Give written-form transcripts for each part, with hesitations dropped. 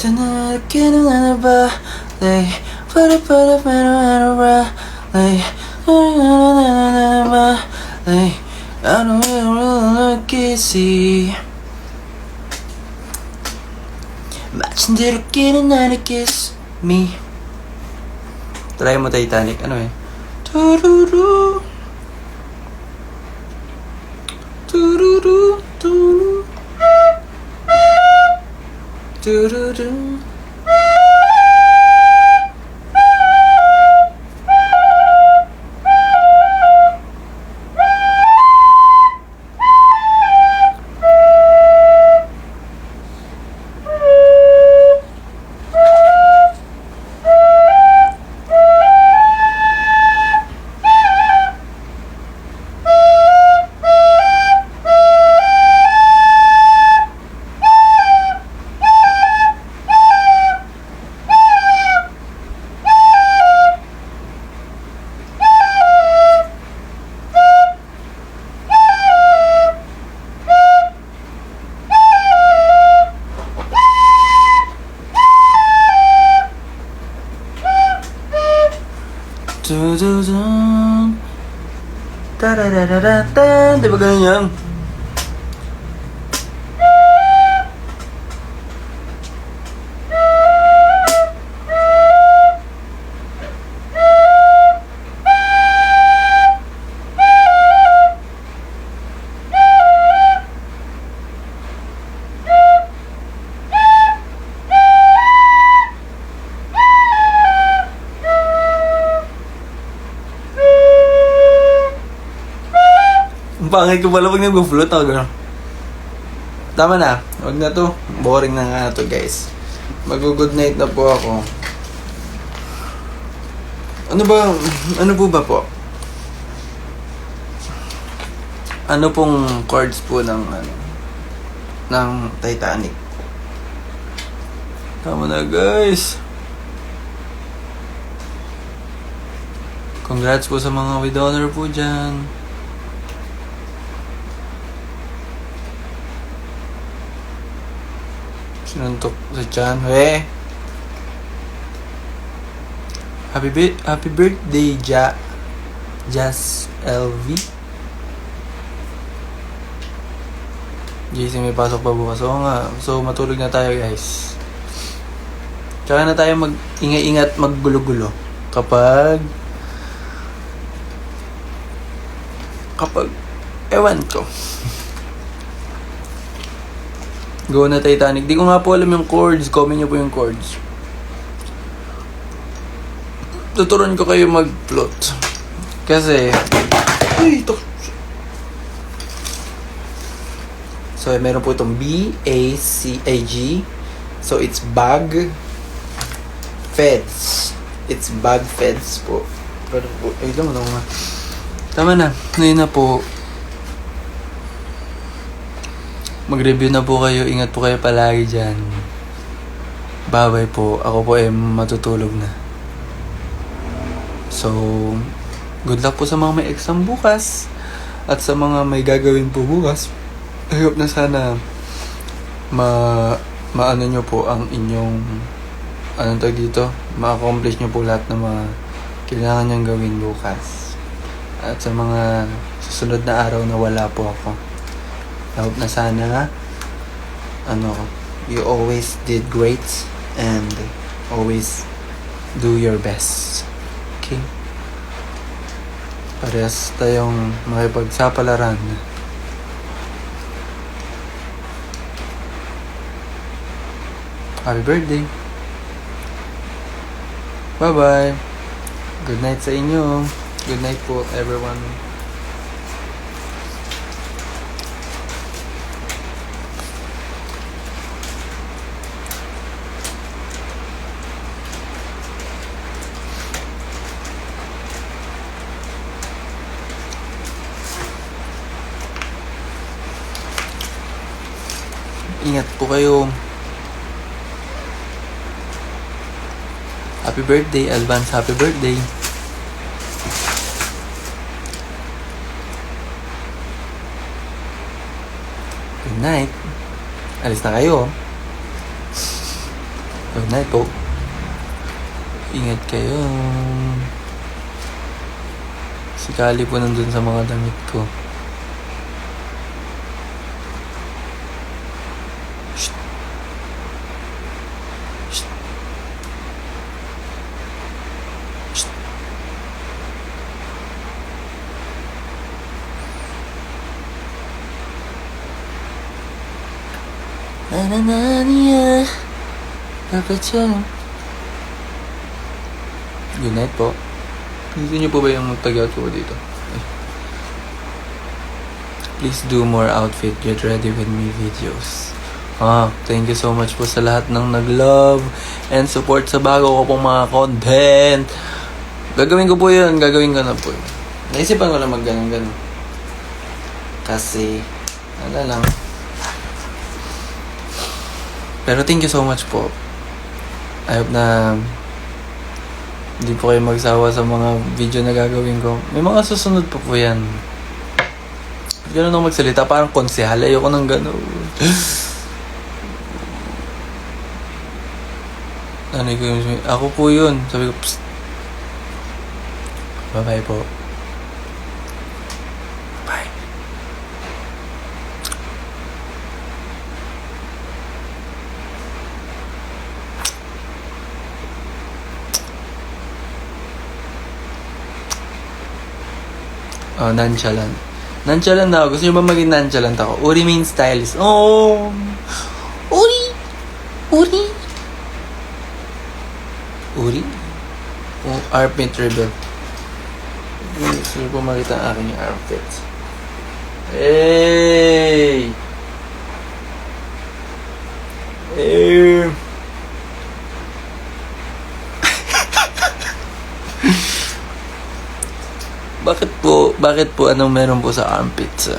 Tonight, get another ballet. Put it, ballet. Ballet. I don't really kissy. Matching the getting another kiss me. Try mo Titanic, ano eh? Tururu. Tururu. Tururu. Tururu. Dun, da-da-da-da-da-da. Di ba ganun yan? Ang pangit ko pala pag nag-float ako gano'n. Tama na. Huwag na to. Boring na nga to guys. Mag-good night na po ako. Ano po ba po? Ano pong chords po ng Titanic? Tama na guys. Congrats po sa mga with honor po dyan. Sinuntok sa tiyan. Happy birthday, Jazz LV. JC, may pasok pa bukas. Oo nga. So, matulog na tayo, guys. Tsaka na tayo mag-ingat, maggulo-gulo. Kapag ewan ko. Go na Titanic. Di ko nga po alam yung chords. Comment nyo po yung chords. Tuturuan ko kayo mag-float. Kasi ay, ito. So, meron po itong B-A-C-A-G. So, it's bag feds. It's bag feds po. Pero po, ay lang nga. Tama na. Ngayon na po. Mag-review na po kayo. Ingat po kayo palagi dyan. Bye-bye po. Ako po matutulog na. So, good luck po sa mga may exam bukas. At sa mga may gagawin po bukas. I hope na sana maano nyo po ang inyong ma-accomplish nyo po lahat ng mga kailangan nyong gawin bukas. At sa mga susunod na araw na wala po ako, I hope na sana you always did great and always do your best. Okay? Parehas tayong makipagsapalaran. Happy birthday. Bye-bye. Good night sa inyo. Good night po, everyone. Ingat po kayo. Happy birthday, advance happy birthday. Good night. Alis na kayo. Good night po. Ingat kayo. Si Kali po nandun sa mga damit ko. Shh. Shh. Shh. Nanananiya. Dapat siya. Good night po. Gusto niyo po ba yung tag-out ko dito? Please do more outfit get ready with me videos. Thank you so much po sa lahat ng nag-love and support sa bago ko pong mga content. Gagawin ko po yun. Gagawin ko na po yun. Naisipan ko na mag-ganon-ganon. Kasi, wala lang. Pero thank you so much po. I hope na hindi po kayo magsawa sa mga video na gagawin ko. May mga susunod pa po yan. Ganun ako magsalita. Parang konsehal. Ayoko ng gano'n. Ako po yun. Sabi ko, psst. Bye-bye po. Bye. Nonchalant. Nonchalant na ako. Gusto nyo ba maging nonchalant ako? Uri means stylist. Oh! Uri! Uri! Uri? Armpit rebel. Gusto nyo ba makita ang aking armpit? Hey! Hey! Bakit po anong meron po sa armpits?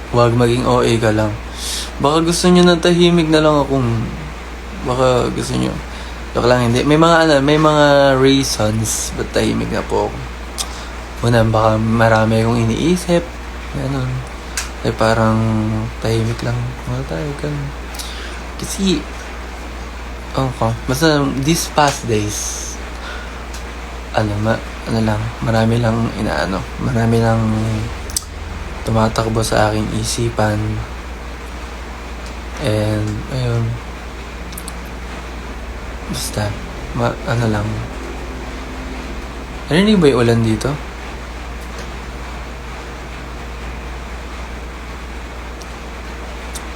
Huwag maging OA ka lang. Baka gusto nyo ng tahimik na lang akong... Baka gusto nyo... Joke lang, hindi. May mga reasons ba't tahimik na po ako. Una, baka marami akong iniisip. Ganun. Parang tahimik lang. Wala tayo, ganun. Kasi... Basta these past days... marami lang tumatakbo sa aking isipan. And, ayun. Basta, narinig ba yung ulan dito?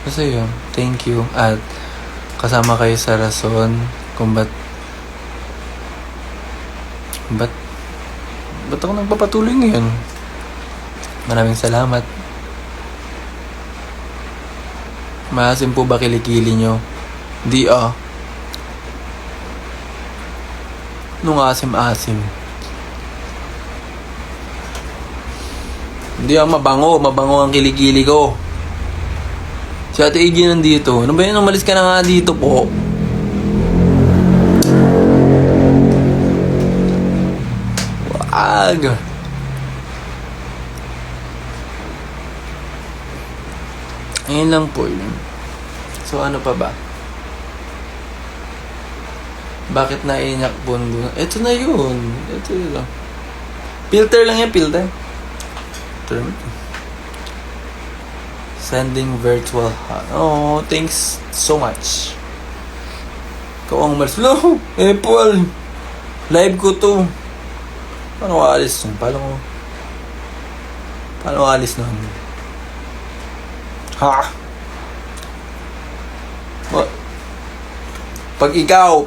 Basta yun, thank you. At, kasama kayo sa rason kung ba't ako nagpapatuloy ngayon. Maraming salamat. Maasim po ba kilikili nyo? Di Nung asim-asim. Hindi mabango ang kilikili ko. Si Ate Iggy nandito. Ano ba yun? Umalis ka na nga dito po. Wag. Ayun lang po yun. So ano pa ba? Bakit naiiyak bundo? Ito na yun. Ito lang. Filter lang yan, filter. Sending virtual hug. Oh, thanks so much. Ikaw ang umalis. No, Apple. Live ko to. Paano ka alis nun? Paano ka alis nun? Ha? Pag ikaw,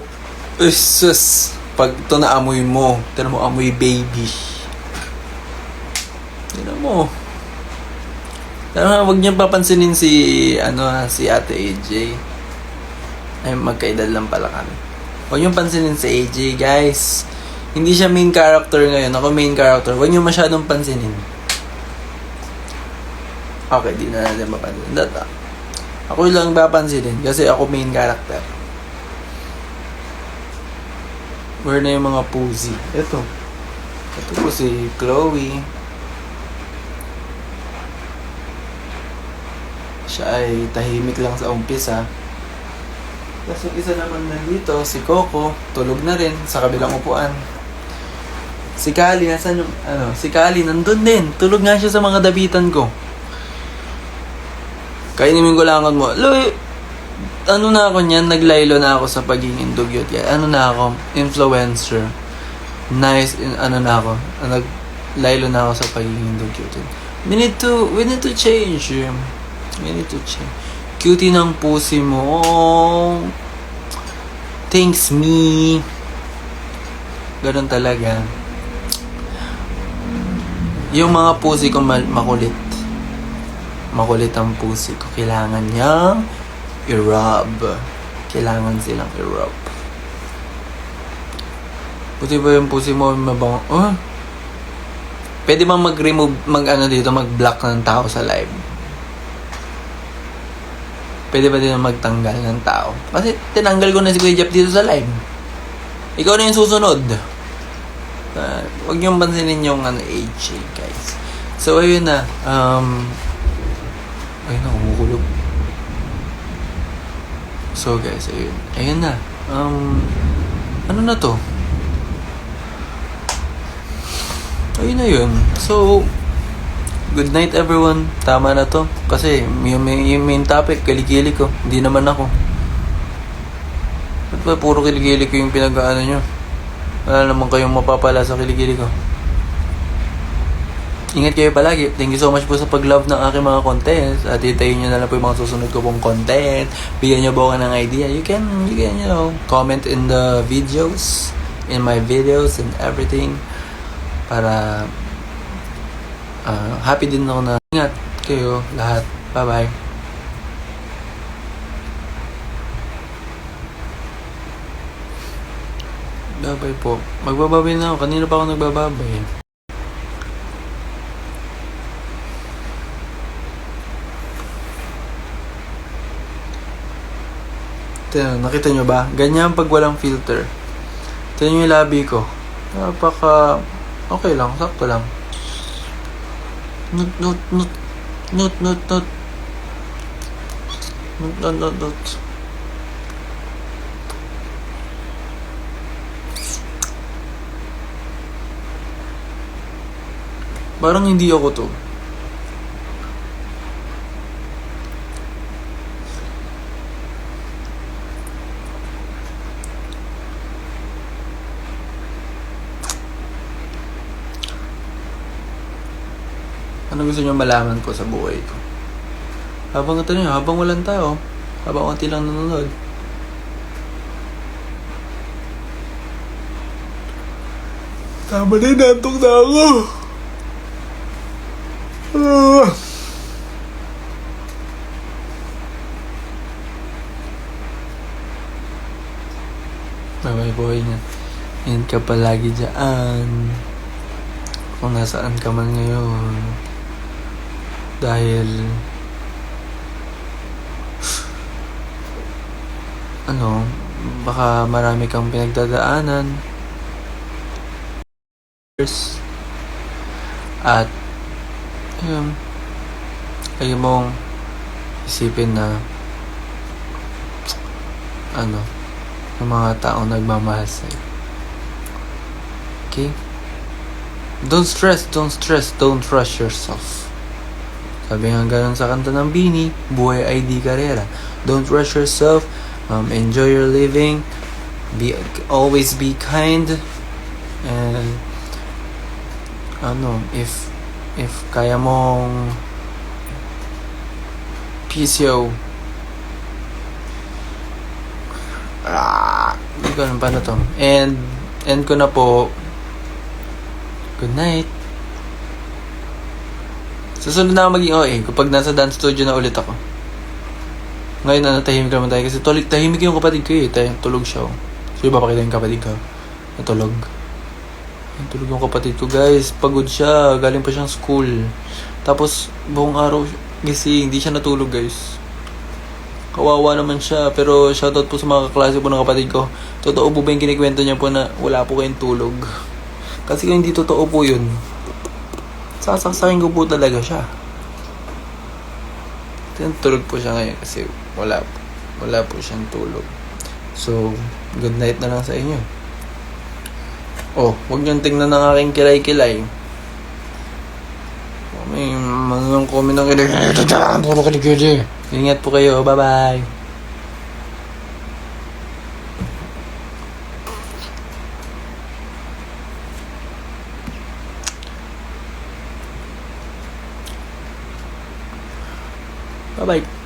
pag ito na amoy mo, ito mo amoy baby. Tignan mo. Huwag niyang papansinin si Ate AJ. Ay, magkaedad lang pala kami. Huwag niyong pansinin si AJ, guys. Hindi siya main character ngayon. Ako main character. Huwag niyo masyadong pansinin. Okay, di na natin mapansinin. Ako lang papansinin kasi ako main character. Where na yung mga pussy? Ito po si Chloe. Siya ay tahimik lang sa umpisa. Tapos yung isa naman nandito, si Coco, tulog na rin sa kabilang upuan. Si Kali, nasan yung, si Kali, nandun din. Tulog nga siya sa mga dabitan ko. Kainimin ko lang mo. Loy, ano na ako niyan, naglaylo na ako sa pagiging dugyot. Ano na ako, influencer. Nice, ano na ako, naglaylo na ako sa pagiging dugyot. We need to change. We need to change. Cutie ng pusi mo. Oh, thanks me. Ganun talaga. Yung mga pusi ko makulit. Makulit ang pusi ko. Kailangan niya i-rub. Kailangan silang i-rub. Puti ba yung pusi mo mabango? Oh? Pwede bang mag-remove, mag-block ng tao sa live? Pwede ba din magtanggal ng tao? Kasi tinanggal ko na si Kuya Jeff dito sa live. Ikaw na yung susunod. Huwag niyong pansinin yung age, guys. So, ayun na. Ayun na, kumukulog. So, guys, ayun. Ayun na. Ano na to? Ayun na yun. So, good night everyone. Tama na to. Kasi yung main topic, kilikili ko. Hindi naman ako. Ba't ba puro kilikili ko yung pinag-ano nyo? Wala naman kayong mapapala sa kilikili ko. Ingat kayo palagi. Thank you so much po sa pag-love ng aking mga contents. At itayin nyo na lang po yung mga susunod ko pong content. Bigyan nyo po ako ng idea. You can, comment in the videos. In my videos and everything. Para happy din ako na ingat kayo lahat. Bye-bye. Bye-bye po. Magbababay na ako. Kanina pa ako nagbababay. Nakita nyo ba? Ganyan pag walang filter. Ito yung labi ko. Napaka okay lang, sakto lang. Not. Parang hindi ako to. Ano gusto nyo malaman ko sa buhay ko? Habang walang tao, habang konti lang nanonood. Tama na, nantok na ako. Bye-bye boy niya. Ingat ka palagi dyan. Kung nasaan ka man ngayon. Dahil baka marami kang pinagdadaanan at kayo mong isipin na yung mga taong nagmamahal sa'yo. Okay? Don't stress, don't rush yourself. Sabi nga ganun sa kanta ng Bini, buhay ay di karera. Don't rush yourself, enjoy your living, always be kind, and if kaya mong PCO, hindi ko alam paano to, end ko na po. Good night. Susunod na ako maging OA kapag nasa dance studio na ulit ako. Ngayon tahimik naman tayo kasi tahimik yung kapatid ko tulog siya. So iba pakita yung kapatid ko. Natulog. Tulog yung kapatid ko guys. Pagod siya. Galing pa siyang school. Tapos buong araw gising. Hindi siya natulog guys. Kawawa naman siya. Pero shoutout po sa mga kaklase po ng kapatid ko. Totoo po ba yung kinikwento niya po na wala po kayong tulog? Kasi kung hindi totoo po yun, sasaksakin ko po talaga siya. Tulog po siya ngayon kasi wala po siyang tulog. So, good night na lang sa inyo. Oh, huwag niyong tingnan ng aking kilay-kilay. May mga comment ng kilay. Puro kilay-kilay. Ingat po kayo. Bye-bye. Bye-bye.